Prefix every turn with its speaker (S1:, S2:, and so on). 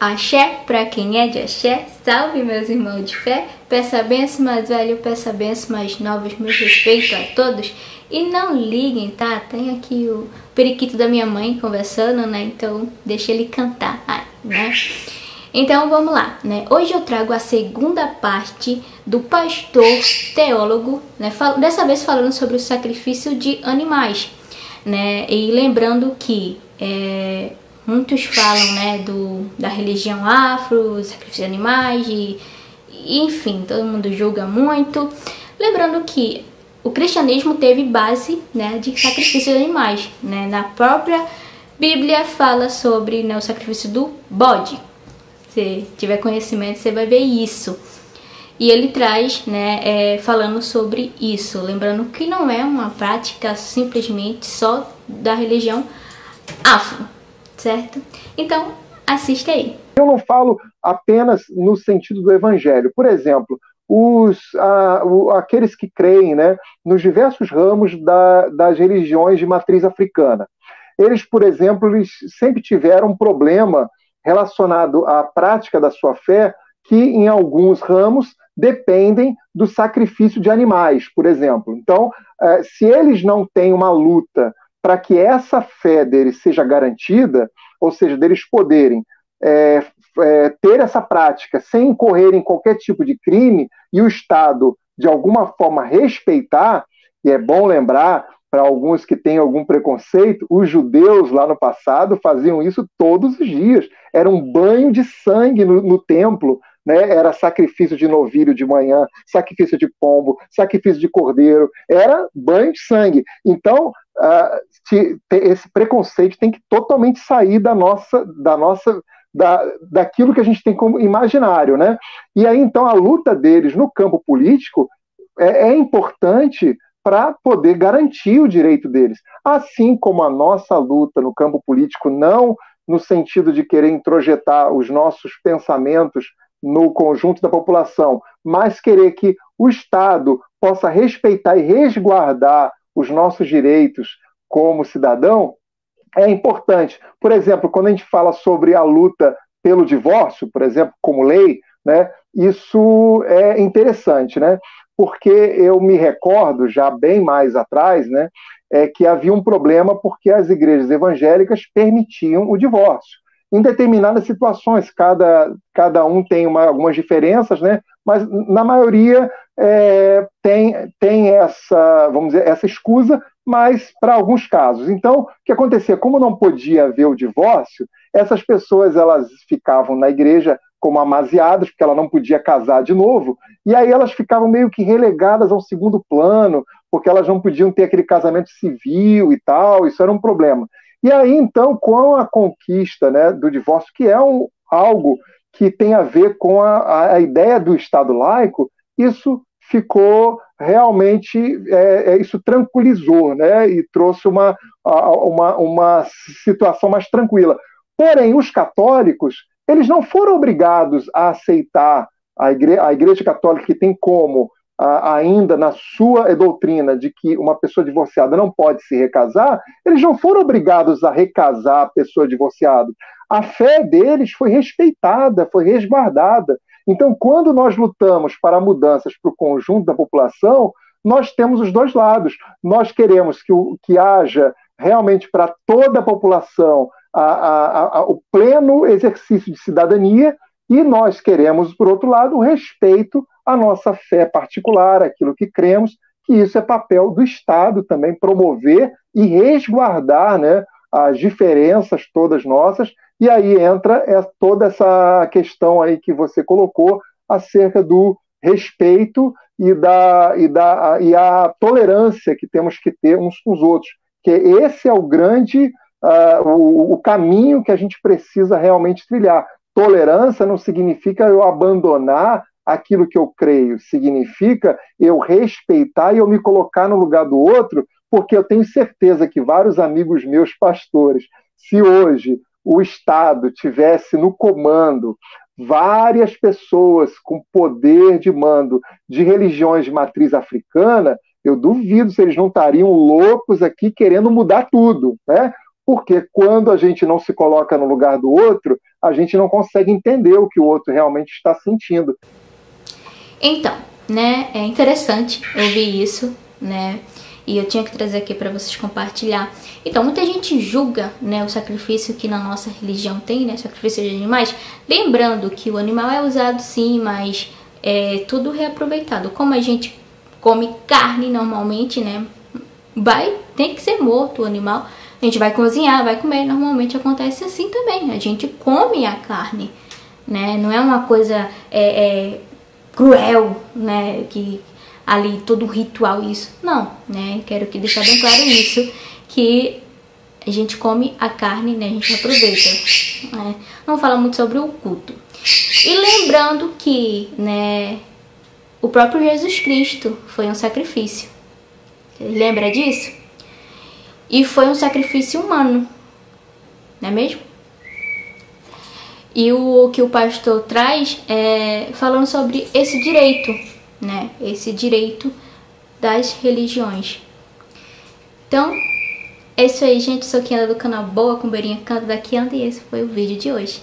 S1: Axé, pra quem é de axé, salve meus irmãos de fé, peça a benção mais velho, peça a benção mais novos, meu respeito a todos. E não liguem, tá? Tem aqui o periquito da minha mãe conversando, né? Então deixa ele cantar, né? Então vamos lá, né? Hoje eu trago a segunda parte do pastor teólogo, né? Dessa vez falando sobre o sacrifício de animais, né? E lembrando que muitos falam, né, da religião afro, sacrifício de animais, enfim, todo mundo julga muito. Lembrando que o cristianismo teve base, né, de sacrifício de animais, né? Na própria Bíblia fala sobre, né, o sacrifício do bode. Se tiver conhecimento, você vai ver isso. E ele traz, né, falando sobre isso, lembrando que não é uma prática simplesmente só da religião afro, certo? Então, assiste aí.
S2: Eu não falo apenas no sentido do evangelho. Por exemplo, aqueles que creem, né, nos diversos ramos das religiões de matriz africana. Eles, por exemplo, eles sempre tiveram um problema relacionado à prática da sua fé, que em alguns ramos dependem do sacrifício de animais, por exemplo. Então, se eles não têm uma luta para que essa fé deles seja garantida, ou seja, deles poderem ter essa prática sem incorrer em qualquer tipo de crime e o Estado, de alguma forma, respeitar, e é bom lembrar, para alguns que têm algum preconceito, os judeus lá no passado faziam isso todos os dias. Era um banho de sangue no templo, né? Era sacrifício de novilho de manhã, sacrifício de pombo, sacrifício de cordeiro, era banho de sangue. Então, esse preconceito tem que totalmente sair daquilo que a gente tem como imaginário, né? E aí, então, a luta deles no campo político é importante para poder garantir o direito deles. Assim como a nossa luta no campo político, não no sentido de querer introjetar os nossos pensamentos no conjunto da população, mas querer que o Estado possa respeitar e resguardar os nossos direitos como cidadão, é importante. Por exemplo, quando a gente fala sobre a luta pelo divórcio, por exemplo, como lei, né, isso é interessante, né? Porque eu me recordo, já bem mais atrás, né, que havia um problema porque as igrejas evangélicas permitiam o divórcio. Em determinadas situações, cada um tem algumas diferenças, né, mas na maioria tem essa, vamos dizer, essa escusa, mas para alguns casos. Então, o que acontecia? Como não podia haver o divórcio, essas pessoas elas ficavam na igreja como amaziadas, porque ela não podia casar de novo, e aí elas ficavam meio que relegadas ao segundo plano, porque elas não podiam ter aquele casamento civil e tal, isso era um problema. E aí, então, com a conquista, né, do divórcio, que é algo que tem a ver com a ideia do Estado laico, isso ficou realmente, isso tranquilizou, né, e trouxe uma situação mais tranquila. Porém, os católicos, eles não foram obrigados a aceitar a Igreja Católica, que tem como, ainda na sua doutrina, de que uma pessoa divorciada não pode se recasar, eles não foram obrigados a recasar a pessoa divorciada. A fé deles foi respeitada, foi resguardada. Então, quando nós lutamos para mudanças para o conjunto da população, nós temos os dois lados. Nós queremos que haja realmente para toda a população o pleno exercício de cidadania, e nós queremos, por outro lado, o respeito à nossa fé particular, aquilo que cremos, que isso é papel do Estado também, promover e resguardar, né, as diferenças todas nossas, e aí entra toda essa questão aí que você colocou acerca do respeito e a tolerância que temos que ter uns com os outros, que esse é o grande o caminho que a gente precisa realmente trilhar. Tolerância não significa eu abandonar aquilo que eu creio, significa eu respeitar e eu me colocar no lugar do outro, porque eu tenho certeza que vários amigos meus pastores, se hoje o Estado tivesse no comando várias pessoas com poder de mando de religiões de matriz africana, eu duvido se eles não estariam loucos aqui querendo mudar tudo, né? porque quando a gente não se coloca no lugar do outro, a gente não consegue entender o que o outro realmente está sentindo.
S1: Então, né, é interessante ouvir isso, né, e eu tinha que trazer aqui para vocês compartilhar. Então, muita gente julga, né, o sacrifício que na nossa religião tem, né, sacrifício de animais, lembrando que o animal é usado sim, mas é tudo reaproveitado. Como a gente come carne normalmente, né, tem que ser morto o animal. A gente vai cozinhar, vai comer, normalmente acontece assim também. A gente come a carne, né? Não é uma coisa cruel, né? Que ali todo um ritual isso. Não, né? Quero que deixar bem claro isso, que a gente come a carne, né? A gente aproveita. Né? Não fala muito sobre o culto. E lembrando que, né? O próprio Jesus Cristo foi um sacrifício. Você lembra disso? E foi um sacrifício humano, não é mesmo? E o que o pastor traz é falando sobre esse direito, né? Esse direito das religiões. Então, é isso aí, gente. Sou Kiana do canal Boa com Beirinha Canto da Kiana e esse foi o vídeo de hoje.